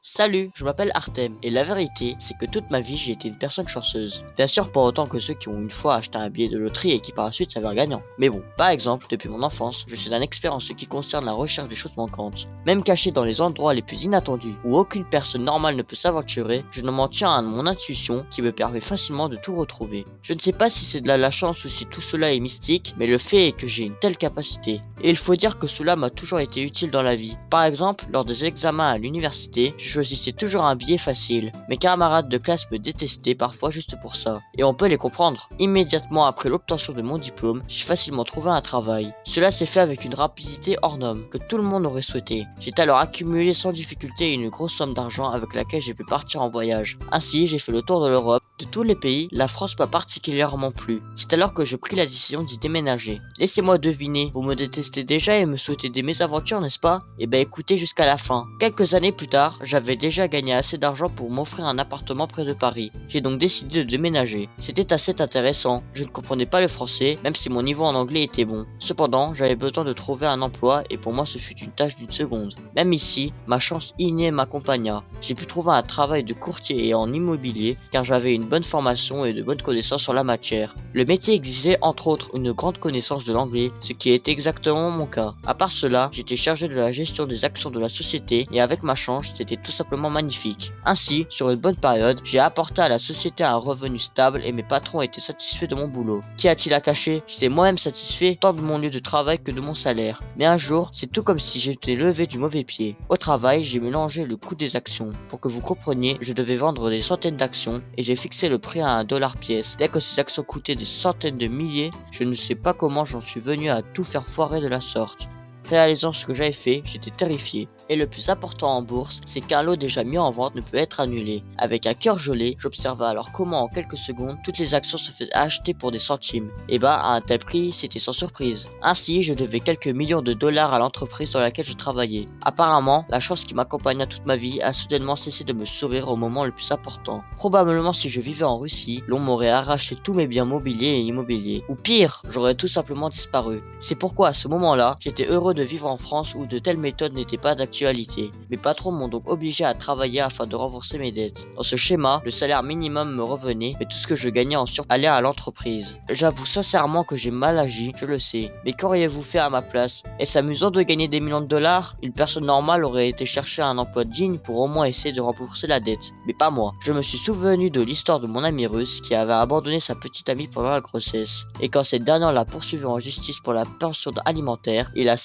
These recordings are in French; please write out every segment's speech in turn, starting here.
Salut, je m'appelle Artem, et la vérité, c'est que toute ma vie j'ai été une personne chanceuse. Bien sûr, pas autant que ceux qui ont une fois acheté un billet de loterie et qui par la suite s'avèrent gagnants. Mais bon, par exemple, depuis mon enfance, je suis un expert en ce qui concerne la recherche des choses manquantes. Même caché dans les endroits les plus inattendus, où aucune personne normale ne peut s'aventurer, je ne m'en tiens à mon intuition qui me permet facilement de tout retrouver. Je ne sais pas si c'est de la chance ou si tout cela est mystique, mais le fait est que j'ai une telle capacité. Et il faut dire que cela m'a toujours été utile dans la vie. Par exemple, lors des examens à l'université, je choisissais toujours un billet facile. Mes camarades de classe me détestaient parfois juste pour ça. Et on peut les comprendre. Immédiatement après l'obtention de mon diplôme, j'ai facilement trouvé un travail. Cela s'est fait avec une rapidité hors norme, que tout le monde aurait souhaité. J'ai alors accumulé sans difficulté une grosse somme d'argent avec laquelle j'ai pu partir en voyage. Ainsi, j'ai fait le tour de l'Europe. De tous les pays, la France m'a particulièrement plu. C'est alors que j'ai pris la décision d'y déménager. Laissez-moi deviner, vous me détestez déjà et me souhaitez des mésaventures, n'est-ce pas? Eh ben écoutez jusqu'à la fin. Quelques années plus tard, j'avais déjà gagné assez d'argent pour m'offrir un appartement près de Paris. J'ai donc décidé de déménager. C'était assez intéressant. Je ne comprenais pas le français, même si mon niveau en anglais était bon. Cependant, j'avais besoin de trouver un emploi et pour moi ce fut une tâche d'une seconde. Même ici, ma chance innée m'accompagna. J'ai pu trouver un travail de courtier et en immobilier car j'avais une bonne formation et de bonnes connaissances sur la matière. Le métier exigeait entre autres une grande connaissance de l'anglais, ce qui est exactement mon cas. À part cela, j'étais chargé de la gestion des actions de la société et avec ma chance, c'était tout simplement magnifique. Ainsi, sur une bonne période, j'ai apporté à la société un revenu stable et mes patrons étaient satisfaits de mon boulot. Qu'y a-t-il à cacher? J'étais moi-même satisfait tant de mon lieu de travail que de mon salaire. Mais un jour, c'est tout comme si j'étais levé du mauvais pied. Au travail, j'ai mélangé le coût des actions. Pour que vous compreniez, je devais vendre des centaines d'actions et j'ai fixé le prix à $1 pièce. Dès que ces actions coûtaient des centaines de milliers, je ne sais pas comment j'en suis venu à tout faire foirer de la sorte. Réalisant ce que j'avais fait, j'étais terrifié. Et le plus important en bourse, c'est qu'un lot déjà mis en vente ne peut être annulé. Avec un cœur gelé, j'observais alors comment en quelques secondes, toutes les actions se faisaient acheter pour des centimes. Et bah, à un tel prix, c'était sans surprise. Ainsi, je devais quelques millions de dollars à l'entreprise dans laquelle je travaillais. Apparemment, la chance qui m'accompagna toute ma vie a soudainement cessé de me sourire au moment le plus important. Probablement si je vivais en Russie, l'on m'aurait arraché tous mes biens mobiliers et immobiliers. Ou pire, j'aurais tout simplement disparu. C'est pourquoi à ce moment-là, j'étais heureux de vivre en France où de telles méthodes n'étaient pas d'actualité. Mes patrons m'ont donc obligé à travailler afin de rembourser mes dettes. Dans ce schéma, le salaire minimum me revenait, mais tout ce que je gagnais en surplus allait à l'entreprise. J'avoue sincèrement que j'ai mal agi, je le sais. Mais qu'auriez-vous fait à ma place? Est-ce amusant de gagner des millions de dollars? Une personne normale aurait été chercher un emploi digne pour au moins essayer de rembourser la dette. Mais pas moi. Je me suis souvenu de l'histoire de mon ami russe qui avait abandonné sa petite amie pendant la grossesse. Et quand cette dernière l'a poursuivi en justice pour la pension alimentaire, il a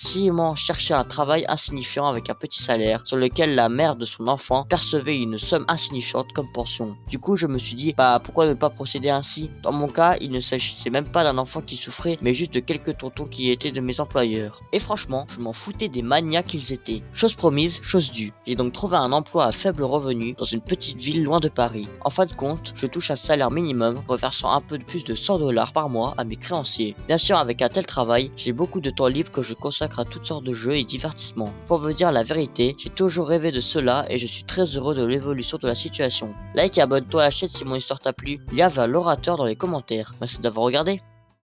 cherché un travail insignifiant avec un petit salaire sur lequel la mère de son enfant percevait une somme insignifiante comme pension. Du coup, je me suis dit, pourquoi ne pas procéder ainsi? Dans mon cas, il ne s'agissait même pas d'un enfant qui souffrait, mais juste de quelques tontons qui étaient de mes employeurs. Et franchement, je m'en foutais des maniaques qu'ils étaient. Chose promise, chose due. J'ai donc trouvé un emploi à faible revenu dans une petite ville loin de Paris. En fin de compte, je touche un salaire minimum, reversant un peu de plus de $100 par mois à mes créanciers. Bien sûr, avec un tel travail, j'ai beaucoup de temps libre que je consacre à toutes sortes de jeux et divertissements. Pour vous dire la vérité, j'ai toujours rêvé de cela et je suis très heureux de l'évolution de la situation. Like et abonne-toi à la chaîne si mon histoire t'a plu. Il y avait l'orateur dans les commentaires. Merci d'avoir regardé.